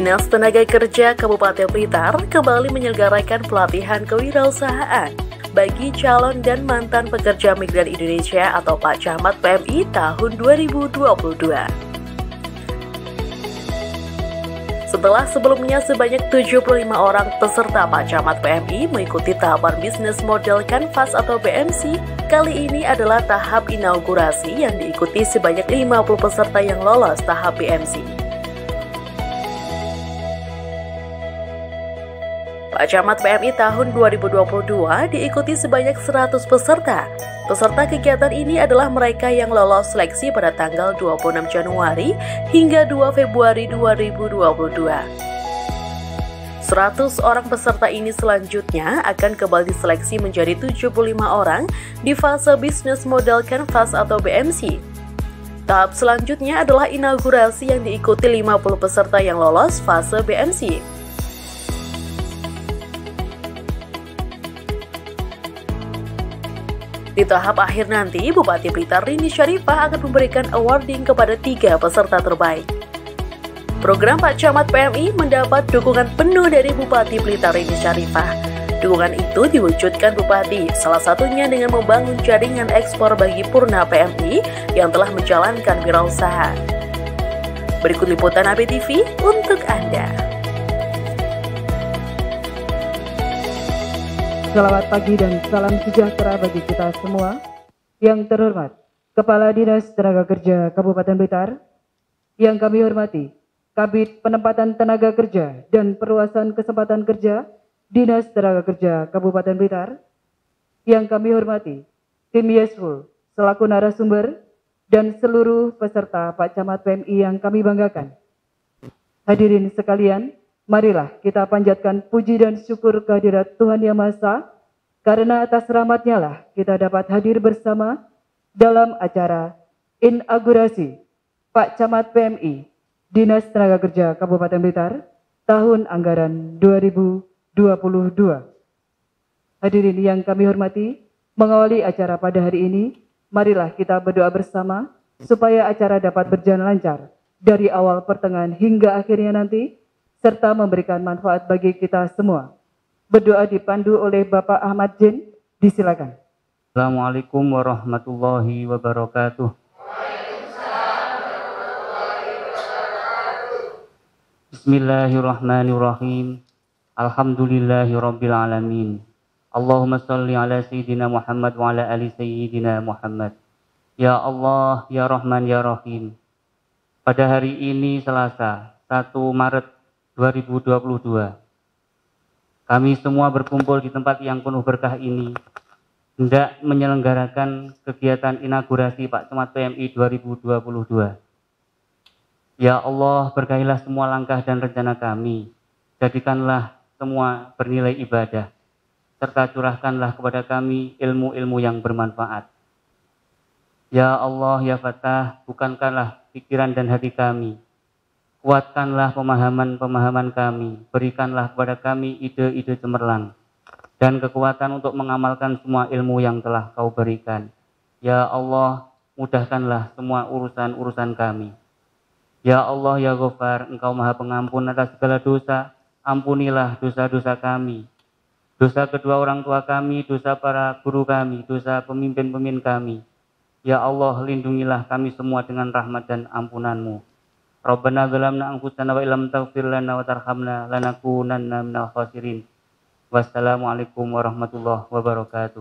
Dinas Tenaga Kerja Kabupaten Blitar kembali menyelenggarakan pelatihan kewirausahaan bagi calon dan mantan pekerja migran Indonesia atau Pak Camat PMI tahun 2022. Setelah sebelumnya sebanyak 75 orang peserta Pak Camat PMI mengikuti tahapan bisnis model Canvas atau BMC, kali ini adalah tahap inaugurasi yang diikuti sebanyak 50 peserta yang lolos tahap BMC. Pak Camat PMI tahun 2022 diikuti sebanyak 100 peserta. Peserta kegiatan ini adalah mereka yang lolos seleksi pada tanggal 26 Januari hingga 2 Februari 2022. 100 orang peserta ini selanjutnya akan kembali diseleksi menjadi 75 orang di fase bisnis model Canvas atau BMC. Tahap selanjutnya adalah inaugurasi yang diikuti 50 peserta yang lolos fase BMC. Di tahap akhir nanti, Bupati Blitar Rini Syarifah akan memberikan awarding kepada 3 peserta terbaik. Program Pak Camat PMI mendapat dukungan penuh dari Bupati Blitar Rini Syarifah. Dukungan itu diwujudkan Bupati, salah satunya dengan membangun jaringan ekspor bagi Purna PMI yang telah menjalankan wirausaha. Berikut liputan ABTV untuk Anda. Selamat pagi dan salam sejahtera bagi kita semua. Yang terhormat, Kepala Dinas Tenaga Kerja Kabupaten Blitar, yang kami hormati, Kabid Penempatan Tenaga Kerja dan Perluasan Kesempatan Kerja Dinas Tenaga Kerja Kabupaten Blitar, yang kami hormati, tim Yesful selaku narasumber dan seluruh peserta Pak Camat PMI yang kami banggakan. Hadirin sekalian, marilah kita panjatkan puji dan syukur kehadirat Tuhan Yang Maha Esa, karena atas rahmat-Nya lah kita dapat hadir bersama dalam acara inaugurasi Pak Camat PMI Dinas Tenaga Kerja Kabupaten Blitar tahun anggaran 2022. Hadirin yang kami hormati, mengawali acara pada hari ini, marilah kita berdoa bersama supaya acara dapat berjalan lancar dari awal pertengahan hingga akhirnya nanti, serta memberikan manfaat bagi kita semua. Berdoa dipandu oleh Bapak Ahmad Jin, disilakan. Assalamualaikum warahmatullahi wabarakatuh. Bismillahirrahmanirrahim. Alhamdulillahirabbil alamin. Allahumma shalli ala sayyidina Muhammad wa ala ali sayyidina Muhammad. Ya Allah, ya Rahman, ya Rahim. Pada hari ini Selasa, 1 Maret 2022, kami semua berkumpul di tempat yang penuh berkah ini hendak menyelenggarakan kegiatan inaugurasi Pak Camat PMI 2022. Ya Allah, berkahilah semua langkah dan rencana kami, jadikanlah semua bernilai ibadah, serta curahkanlah kepada kami ilmu-ilmu yang bermanfaat. Ya Allah, ya Fatah, bukankanlah pikiran dan hati kami, kuatkanlah pemahaman-pemahaman kami, berikanlah kepada kami ide-ide cemerlang, dan kekuatan untuk mengamalkan semua ilmu yang telah Kau berikan. Ya Allah, mudahkanlah semua urusan-urusan kami. Ya Allah, ya Ghafar, Engkau Maha Pengampun atas segala dosa, ampunilah dosa-dosa kami, dosa kedua orang tua kami, dosa para guru kami, dosa pemimpin-pemimpin kami. Ya Allah, lindungilah kami semua dengan rahmat dan ampunan-Mu. Rabbana zalamna anfusana wa illam taghfir lana wa tarhamna lanakunanna minal khasirin. Wassalamualaikum warahmatullahi wabarakatuh.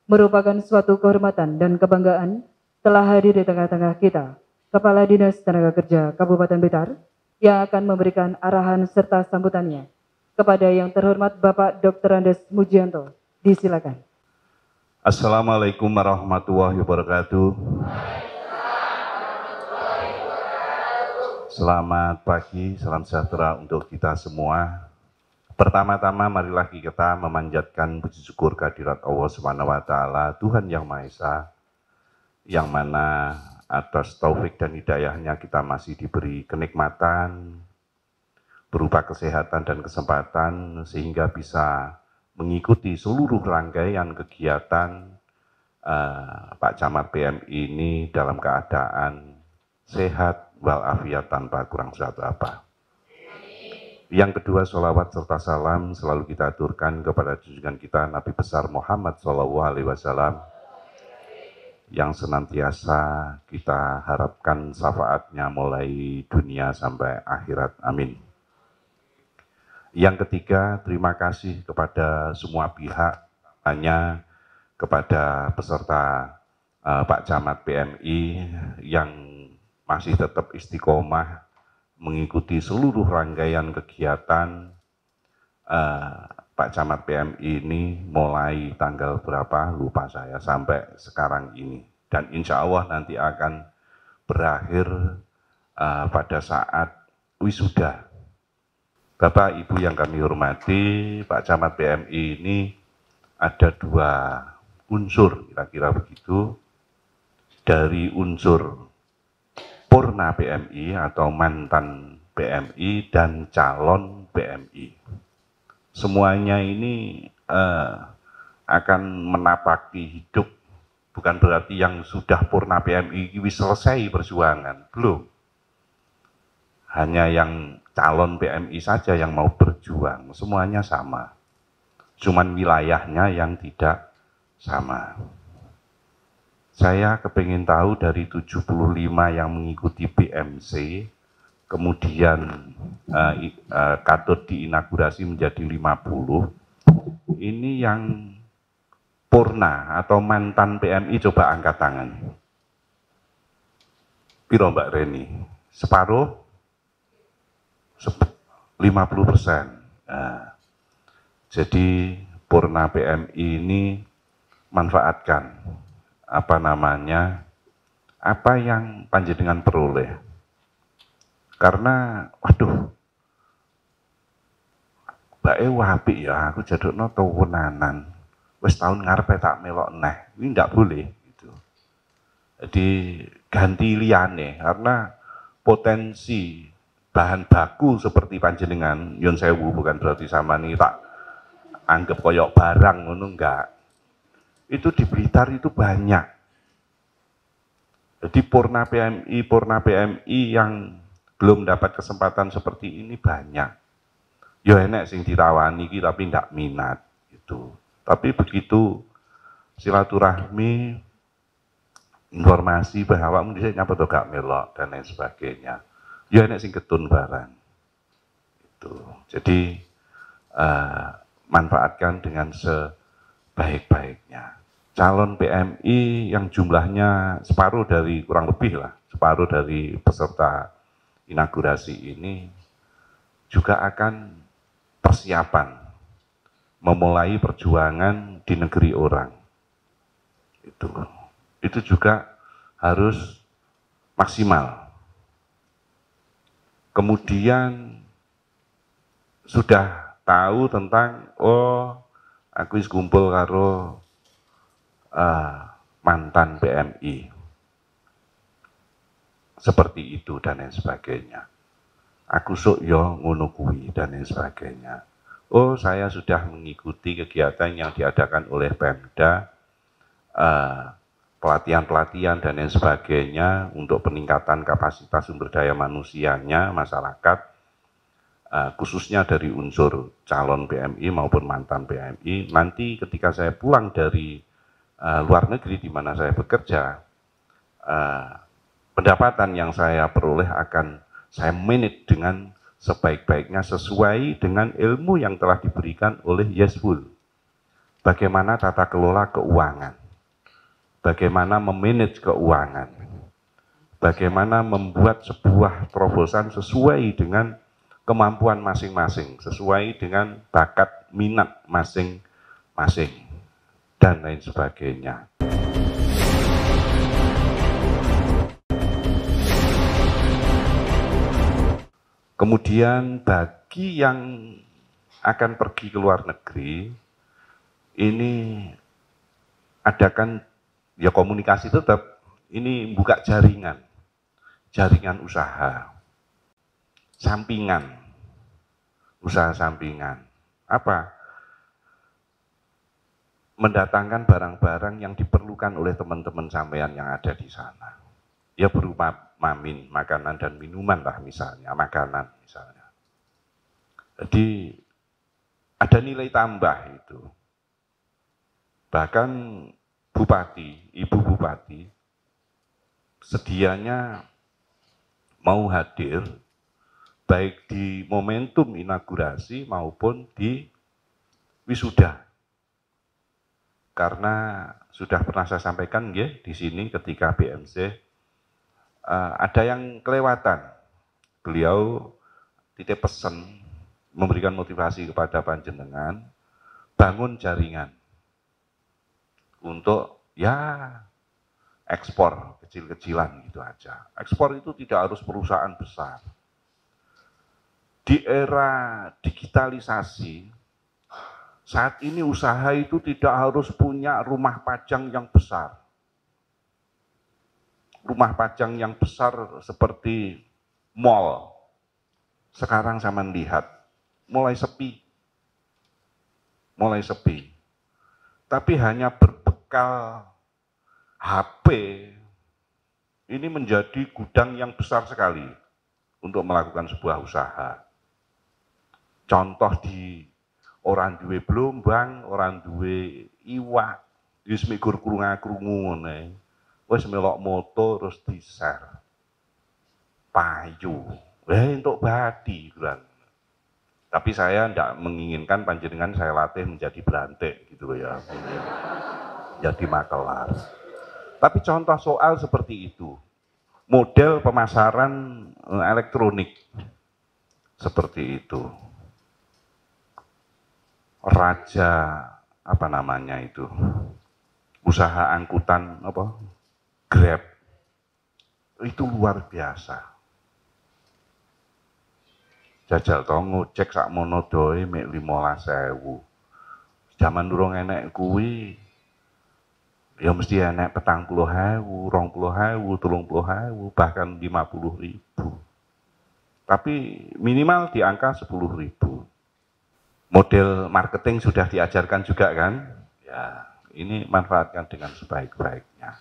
Merupakan suatu kehormatan dan kebanggaan telah hadir di tengah-tengah kita Kepala Dinas Tenaga Kerja Kabupaten Blitar yang akan memberikan arahan serta sambutannya kepada yang terhormat Bapak Dr. Andes Mujianto. Disilakan. Assalamualaikum warahmatullahi wabarakatuh. Selamat pagi, salam sejahtera untuk kita semua. Pertama-tama marilah kita memanjatkan puji syukur kehadirat Allah Subhanahu wa taala, Tuhan Yang Maha Esa, yang mana atas taufik dan hidayahnya kita masih diberi kenikmatan berupa kesehatan dan kesempatan sehingga bisa mengikuti seluruh rangkaian kegiatan Pak Camat PMI ini dalam keadaan sehat walafiat tanpa kurang suatu apa. Yang kedua, sholawat serta salam selalu kita aturkan kepada junjungan kita Nabi besar Muhammad SAW yang senantiasa kita harapkan syafaatnya mulai dunia sampai akhirat. Amin. Yang ketiga, terima kasih kepada semua pihak, hanya kepada peserta Pak Camat PMI yang masih tetap istiqomah mengikuti seluruh rangkaian kegiatan Pak Camat PMI ini mulai tanggal berapa lupa saya sampai sekarang ini, dan insya Allah nanti akan berakhir pada saat wisuda. Bapak Ibu yang kami hormati, Pak Camat PMI ini ada dua unsur, kira-kira begitu, dari unsur Purna PMI atau mantan PMI dan calon PMI. Semuanya ini akan menapaki hidup, bukan berarti yang sudah Purna PMI ini selesai perjuangan, belum. Hanya yang calon PMI saja yang mau berjuang, semuanya sama. Cuman wilayahnya yang tidak sama. Saya kepingin tahu dari 75 yang mengikuti BMC, kemudian katut diinaugurasi menjadi 50, ini yang purna atau mantan PMI coba angkat tangan. Piro Mbak Reni? Separuh? 50%. Nah, jadi purna PMI ini manfaatkan apa yang panjenengan peroleh. Karena waduh, Mbak apik ya, aku jadukno tahunanan. Wis tahun ngarepe tak melok neh. Ini enggak boleh gitu. Jadi ganti liyane, karena potensi bahan baku seperti panjenengan Yun Sewu, bukan berarti sama nih tak anggap koyok barang ngono, enggak. Itu di Blitar itu banyak. Jadi Purna PMI yang belum dapat kesempatan seperti ini banyak. Ya enek sing ditawani iki tapi ndak minat gitu. Tapi begitu silaturahmi, informasi bahwa awakmu dhisik nyapa to gak melok dan lain sebagainya. Ya enek sing ketun barang. Itu. Jadi manfaatkan dengan sebaik-baiknya. Calon PMI yang jumlahnya separuh dari, kurang lebih lah, separuh dari peserta inaugurasi ini juga akan persiapan memulai perjuangan di negeri orang. Itu juga harus maksimal. Kemudian sudah tahu tentang, oh aku wis kumpul karo mantan PMI, seperti itu dan lain sebagainya. Aku sok yo ngono kuwi dan lain sebagainya. Oh, saya sudah mengikuti kegiatan yang diadakan oleh Pemda, pelatihan-pelatihan dan lain sebagainya untuk peningkatan kapasitas sumber daya manusianya masyarakat, khususnya dari unsur calon PMI maupun mantan PMI. Nanti ketika saya pulang dari luar negeri di mana saya bekerja, pendapatan yang saya peroleh akan saya manage dengan sebaik-baiknya sesuai dengan ilmu yang telah diberikan oleh Yesful. Bagaimana tata kelola keuangan, bagaimana memanage keuangan, bagaimana membuat sebuah terobosan sesuai dengan kemampuan masing-masing, sesuai dengan bakat minat masing-masing, dan lain sebagainya. Kemudian bagi yang akan pergi ke luar negeri, ini adakan ya komunikasi tetap, ini buka jaringan usaha sampingan, usaha sampingan. Apa? Mendatangkan barang-barang yang diperlukan oleh teman-teman sampean yang ada di sana. Ya berupa makanan dan minuman lah misalnya, makanan misalnya. Jadi ada nilai tambah itu. Bahkan bupati, ibu bupati, sedianya mau hadir baik di momentum inaugurasi maupun di wisuda. Karena sudah pernah saya sampaikan ya di sini ketika BMC, ada yang kelewatan. Beliau titip pesan memberikan motivasi kepada panjenengan, bangun jaringan untuk ya ekspor kecil-kecilan gitu aja. Ekspor itu tidak harus perusahaan besar. Di era digitalisasi, saat ini usaha itu tidak harus punya rumah pajang yang besar. Rumah pajang yang besar seperti mall. Sekarang saya melihat mulai sepi. Tapi hanya berbekal HP, ini menjadi gudang yang besar sekali untuk melakukan sebuah usaha. Contoh di orang duwe blombang, orang duwe iwak, wis mikur krungu ngene. Wis melok moto terus di-share. Payu. Untuk badi kan. Tapi saya tidak menginginkan panjenengan saya latih menjadi berantik gitu loh ya. Jadi makelar. Tapi contoh soal seperti itu. Model pemasaran elektronik seperti itu. Raja apa namanya itu? Usaha angkutan apa? Grab. Itu luar biasa. Jajal to ngojek sakmono doe mek 15.000. Zaman durung enek kuwi ya mesti enek 40.000, 20.000, 30.000, bahkan 50.000. Tapi minimal di angka 10.000. Model marketing sudah diajarkan juga kan? Ya, ini manfaatkan dengan sebaik-baiknya.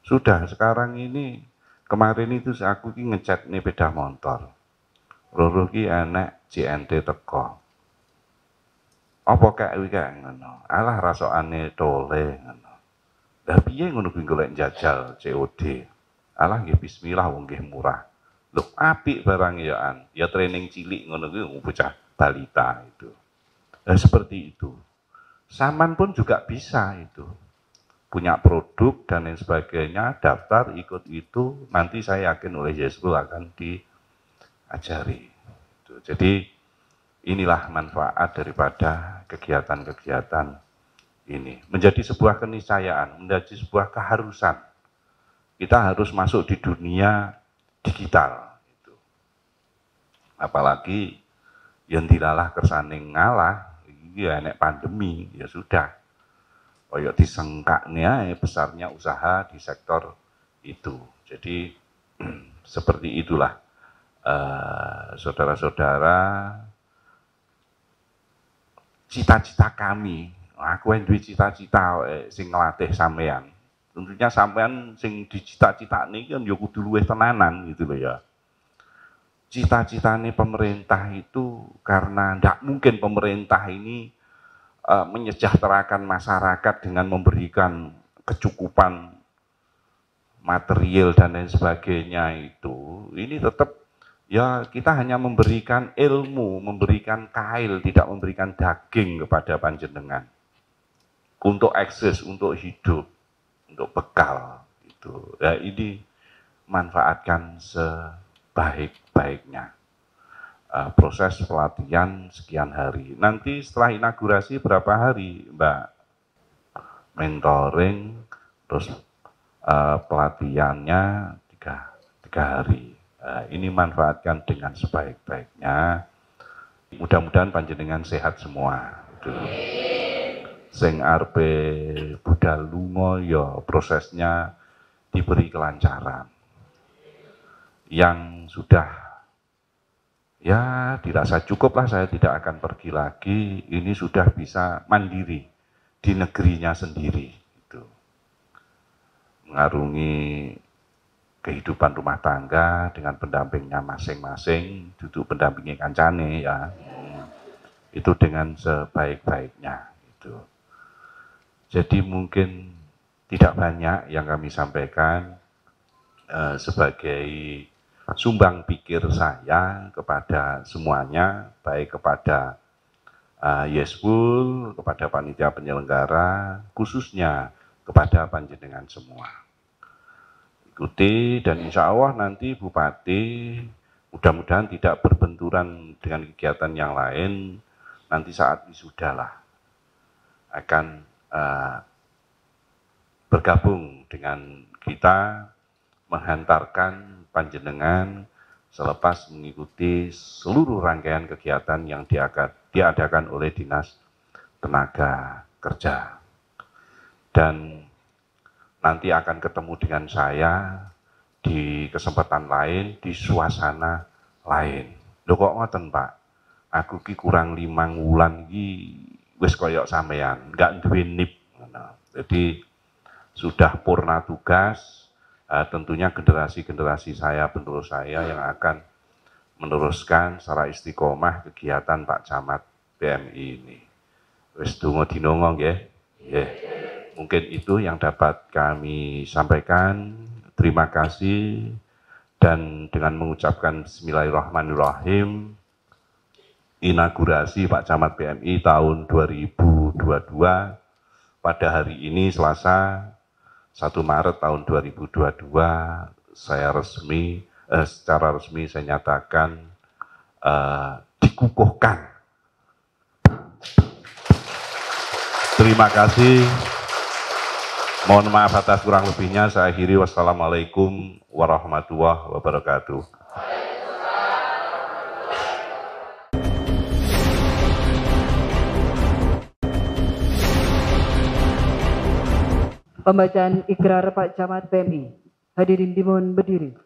Sudah sekarang ini, kemarin itu aku ngechat nih sepeda motor. Loro ki enek JNT teko. Apa kae iki ngono? Alah rasokane tole ngono. Lah piye ngono kuwi golek njajal COD? Alah nggih bismillah wong nggih murah. Lho apik barang yaan. Ya training cilik ngono kuwi bocah balita itu. Nah, seperti itu. Saman pun juga bisa itu. Punya produk dan lain sebagainya, daftar ikut itu, nanti saya yakin oleh Yesbul akan diajari. Jadi inilah manfaat daripada kegiatan-kegiatan ini. Menjadi sebuah keniscayaan, menjadi sebuah keharusan. Kita harus masuk di dunia digital. Apalagi yang dilalah kersane ngalah, ya enek pandemi, ya sudah. Koyok disengkaknya besarnya usaha di sektor itu. Jadi seperti itulah saudara-saudara, cita-cita kami. Aku yang duwe cita-cita sing ngelatih sampean. Tentunya sampean sing dicita-citane kan ya kudu luwih tenanan gitu loh ya. Cita-citane pemerintah itu karena ndak mungkin pemerintah ini menyejahterakan masyarakat dengan memberikan kecukupan material dan lain sebagainya itu, ini tetap ya kita hanya memberikan ilmu, memberikan kail, tidak memberikan daging kepada panjenengan untuk akses, untuk hidup, untuk bekal itu. Ya ini manfaatkan sebaik-baiknya. Proses pelatihan sekian hari. Nanti setelah inaugurasi berapa hari, Mbak? Mentoring, terus pelatihannya tiga hari. Ini manfaatkan dengan sebaik-baiknya. Mudah-mudahan panjenengan sehat semua. Sing arepe budal lunga ya prosesnya diberi kelancaran. Yang sudah ya dirasa cukup lah, saya tidak akan pergi lagi, ini sudah bisa mandiri di negerinya sendiri. Gitu. Mengarungi kehidupan rumah tangga dengan pendampingnya masing-masing, duduk pendampingi kancane ya. itu dengan sebaik-baiknya. Gitu. Jadi mungkin tidak banyak yang kami sampaikan sebagai sumbang pikir saya kepada semuanya, baik kepada Yesbul, kepada panitia penyelenggara, khususnya kepada panjenengan semua. Ikuti dan insya Allah nanti Bupati mudah-mudahan tidak berbenturan dengan kegiatan yang lain, nanti saat wisudalah akan bergabung dengan kita menghantarkan panjenengan selepas mengikuti seluruh rangkaian kegiatan yang diadakan oleh Dinas Tenaga Kerja. Dan nanti akan ketemu dengan saya di kesempatan lain, di suasana lain. Lho kok ngoten Pak, aku ki kurang 5 wulan ki wis koyok sampean, enggak duwe nip. Jadi sudah purna tugas, tentunya generasi-generasi saya, penerus saya yang akan meneruskan secara istiqomah kegiatan Pak Camat PMI ini. Wis donga dinonga nggih. Nggih. Mungkin itu yang dapat kami sampaikan. Terima kasih dan dengan mengucapkan bismillahirrahmanirrahim, inaugurasi Pak Camat PMI tahun 2022 pada hari ini Selasa 1 Maret tahun 2022 saya secara resmi saya nyatakan dikukuhkan. Terima kasih. Mohon maaf atas kurang lebihnya. Saya akhiri. Wassalamualaikum warahmatullahi wabarakatuh. Pembacaan ikrar Pak Camat PMI. Hadirin dimohon berdiri.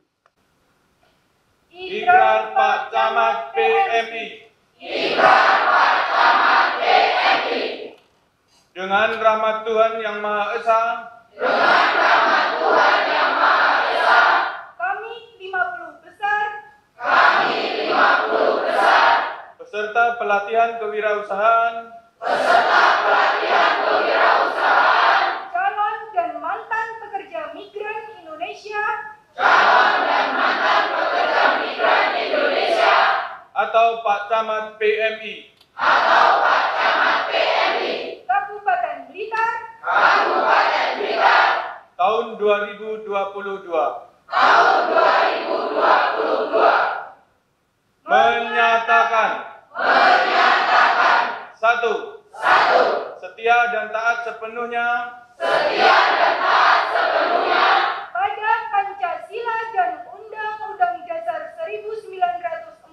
Ikrar Pak Camat PMI. Ikrar Pak Camat PMI. Dengan rahmat Tuhan Yang Maha Esa. Dengan rahmat Tuhan Yang Maha Esa. Kami 50 besar. Kami 50 besar. Peserta pelatihan kewirausahaan. Peserta pelatihan kewirausahaan. Calon dan mantan pekerja migran Indonesia. Calon dan mantan pekerja migran Indonesia. Atau Pak Camat PMI. Atau Pak Camat PMI. Kabupaten Blitar. Kabupaten Blitar. Tahun 2022. Tahun 2022. Menyatakan. Menyatakan. 1. Setia dan taat sepenuhnya. Setia dan taat sepenuhnya. Pada Pancasila dan Undang-Undang Dasar 1945.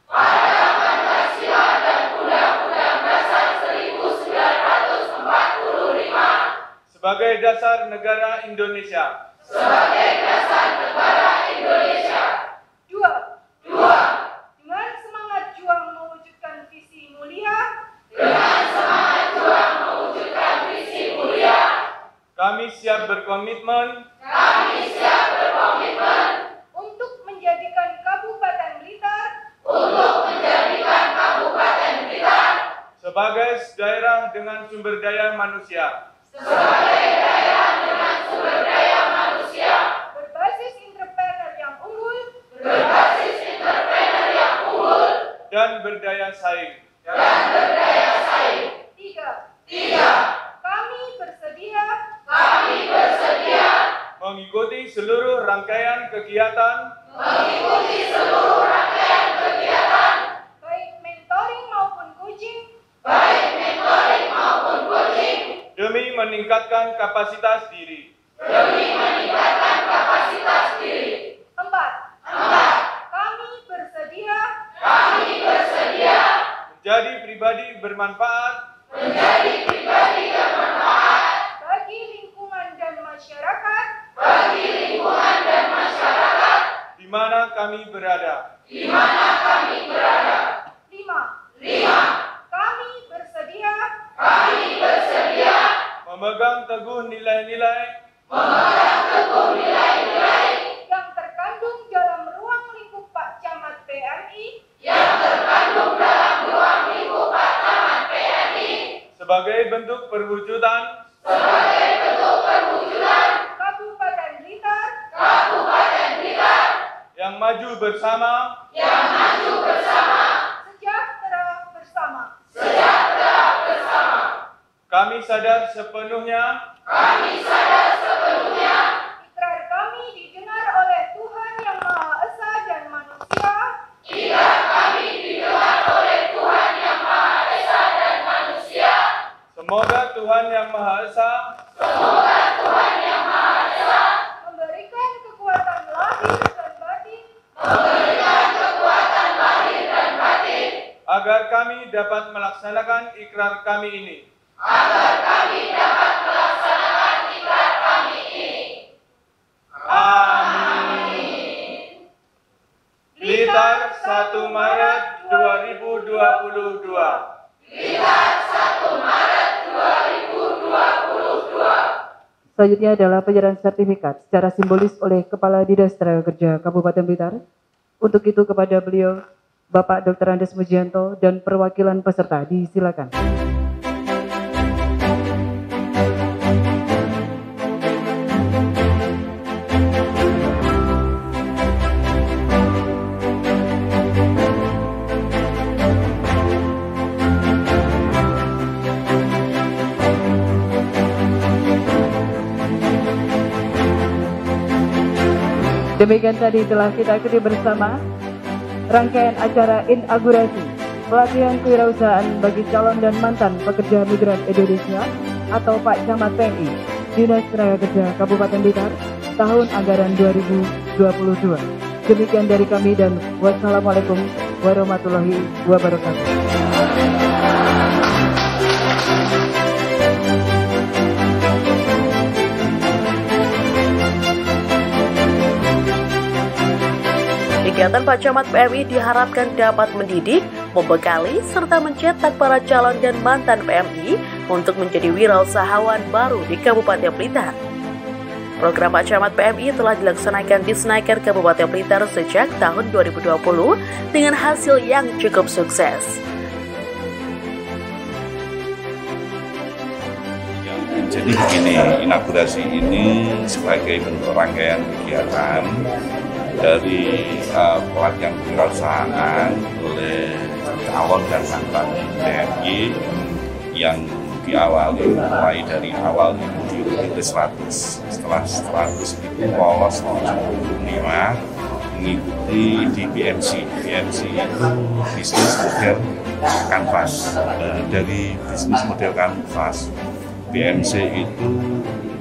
Pada Pancasila dan Undang-Undang Dasar 1945. Sebagai dasar negara Indonesia. Sebagai dasar negara Indonesia. 2. Dengan semangat juang mewujudkan visi mulia. Dengan semangat juang mewujudkan visi mulia. Kami siap berkomitmen. Kami siap berkomitmen. Untuk menjadikan Kabupaten Blitar. Untuk menjadikan Kabupaten Blitar. Sebagai daerah dengan sumber daya manusia. Sebagai daerah dengan sumber daya manusia. Berbasis entrepreneur yang unggul. Berbasis entrepreneur yang unggul. Dan berdaya saing. Dan berdaya saing. 3. Kami bersedia. Kami bersedia. Mengikuti seluruh rangkaian kegiatan. Mengikuti seluruh rangkaian kegiatan. Baik mentoring maupun coaching. Baik mentoring maupun coaching. Demi meningkatkan kapasitas diri. Demi meningkatkan kapasitas diri. 4. Kami bersedia. Kami bersedia. Menjadi pribadi bermanfaat. Menjadi pribadi yang bermanfaat. Bagi lingkungan dan masyarakat. Bagi lingkungan dan masyarakat. Di mana kami berada. Di mana kami berada. 5. Kami bersedia. Kami bersedia. Memegang teguh nilai-nilai. Memegang teguh nilai-nilai. Yang terkandung dalam ruang lingkup Pak Camat PMI. Yang terkandung dalam sebagai bentuk perwujudan Kabupaten Blitar yang maju bersama sejahtera bersama. kami sadar sepenuhnya Ikrar kami didengar oleh Tuhan Yang Maha Esa dan manusia. semoga Tuhan Yang Maha Esa Memberikan kekuatan lahir dan batin. agar kami dapat melaksanakan ikrar kami ini. Amin. Blitar 1 Maret 2022. Selanjutnya adalah penyerahan sertifikat secara simbolis oleh Kepala Dinas Tenaga Kerja Kabupaten Blitar. Untuk itu kepada beliau, Bapak Dr. Andes Mujianto dan perwakilan peserta disilakan. Demikian tadi telah kita ikuti bersama rangkaian acara inaugurasi pelatihan kewirausahaan bagi calon dan mantan pekerja migran Indonesia atau Pak Camat PMI Dinas Tenaga Kerja Kabupaten Blitar tahun anggaran 2022. Demikian dari kami dan wassalamualaikum warahmatullahi wabarakatuh. Kegiatan Pak Camat PMI diharapkan dapat mendidik, membekali, serta mencetak para calon dan mantan PMI untuk menjadi wirausahawan baru di Kabupaten Blitar. Program Pak Camat PMI telah dilaksanakan di Senaker Kabupaten Blitar sejak tahun 2020 dengan hasil yang cukup sukses. Jadi begini, inaugurasi ini sebagai bentuk rangkaian kegiatan dari pelatihan kewirausahaan oleh calon dan mantan TNI yang diawali mulai dari awal di UT 100. Setelah 100 itu lolos 75 mengikuti di BMC. BMC itu bisnis model kanvas. Dari bisnis model kanvas BMC itu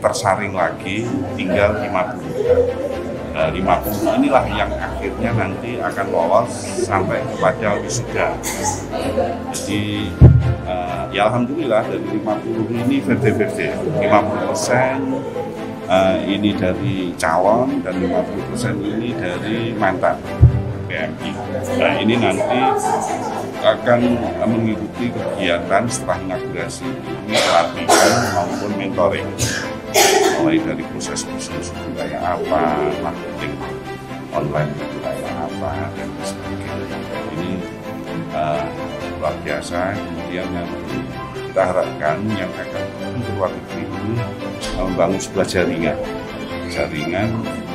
tersaring lagi tinggal 50. 50 inilah yang akhirnya nanti akan lolos sampai kepada wisuda. Jadi ya alhamdulillah dari 50 ini 50% ini dari calon dan 50% ini dari mantan PMI. Nah ini nanti akan mengikuti kegiatan setelah inaugurasi ini pelatihan maupun mentoring. Mulai dari proses bisnis kayak apa, marketing online kayak apa, dan sebagainya. Ini luar biasa. Kemudian nanti kita harapkan yang akan ke luar negeri ini membangun sebuah jaringan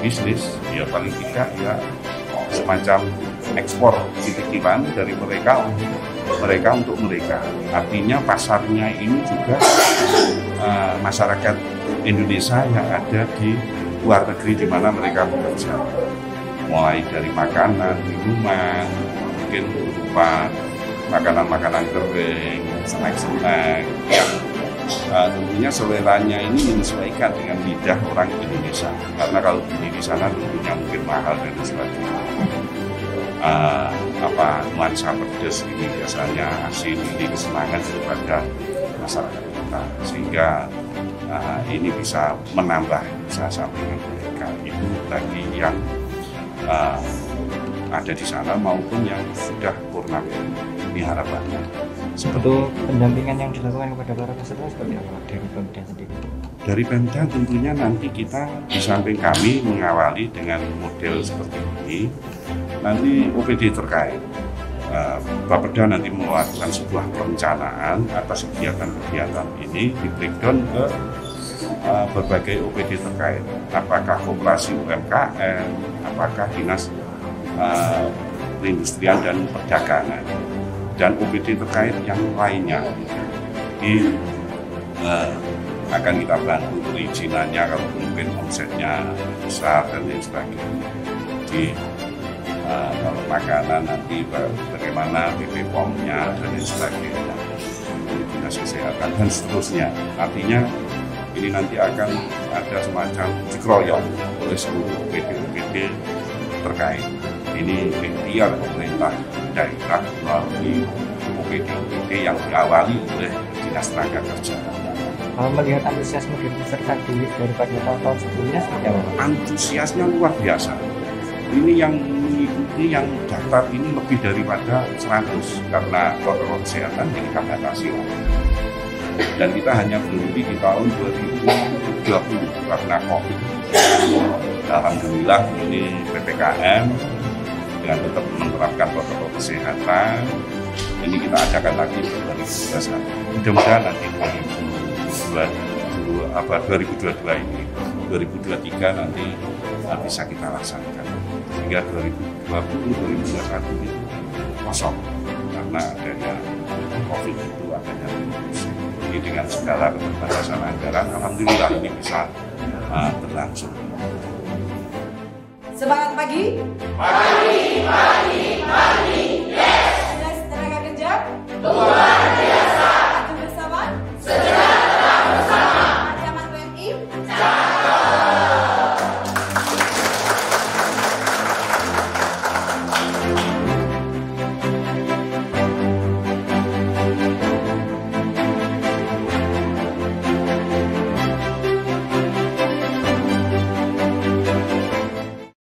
bisnis, ya paling tidak ya semacam ekspor titipan dari mereka untuk mereka. Artinya pasarnya ini juga masyarakat Indonesia yang ada di luar negeri di mana mereka bekerja. Mulai dari makanan, minuman, mungkin berupa makanan-makanan kering, snack-snack yang tentunya seleranya ini menyesuaikan dengan lidah orang Indonesia. Karena kalau beli di sana tentunya mungkin mahal dan sebagainya. Nuansa pedas ini biasanya hasil ini kesenangan kepada masyarakat kita, sehingga ini bisa menambah usaha sampingan mereka. Itu bagi yang ada di sana maupun yang sudah purnamen. Ini harapannya. Untuk pendampingan yang dilakukan kepada para peserta seperti apa dari Pemda sendiri? Dari Pemda tentunya nanti kita di samping kami mengawali dengan model seperti ini, nanti OPD terkait Bapeda nanti melakukan sebuah perencanaan atas kegiatan-kegiatan ini di breakdown ke berbagai OPD terkait, apakah koperasi UMKM, apakah dinas perindustrian dan perdagangan, dan OPD terkait yang lainnya. Jadi akan kita bantu perizinannya kalau mungkin omsetnya besar dan lain sebagainya. Jadi kalau makanan nanti bagaimana BPOM-nya dan lain sebagainya, dinas kesehatan dan seterusnya. Artinya ini nanti akan ada semacam dikeroyok oleh seluruh OPD-OPD terkait. Ini ikhtiar pemerintah daerah melalui OPD-OPD yang diawali oleh Dinas Tenaga Kerja. Melihat antusiasme peserta didik daripada tahun-tahun sebelumnya seperti apa? Antusiasnya luar biasa. Ini yang mengikuti yang daftar ini lebih daripada 100 karena protokol kesehatan yang kita batasi. Dan kita hanya berhenti di tahun 2020 karena COVID. Alhamdulillah ini PPKM dengan tetap menerapkan protokol kesehatan. Ini kita adakan lagi 2021. Mudah-mudahan nanti 2022 ini, 2023 nanti bisa kita laksanakan. Hingga 2020-2021 itu kosong karena adanya COVID itu adanya virus. Jadi dengan segala keterbatasan anggaran, alhamdulillah ini bisa berlangsung. Semangat pagi. Pagi, pagi, pagi, yes.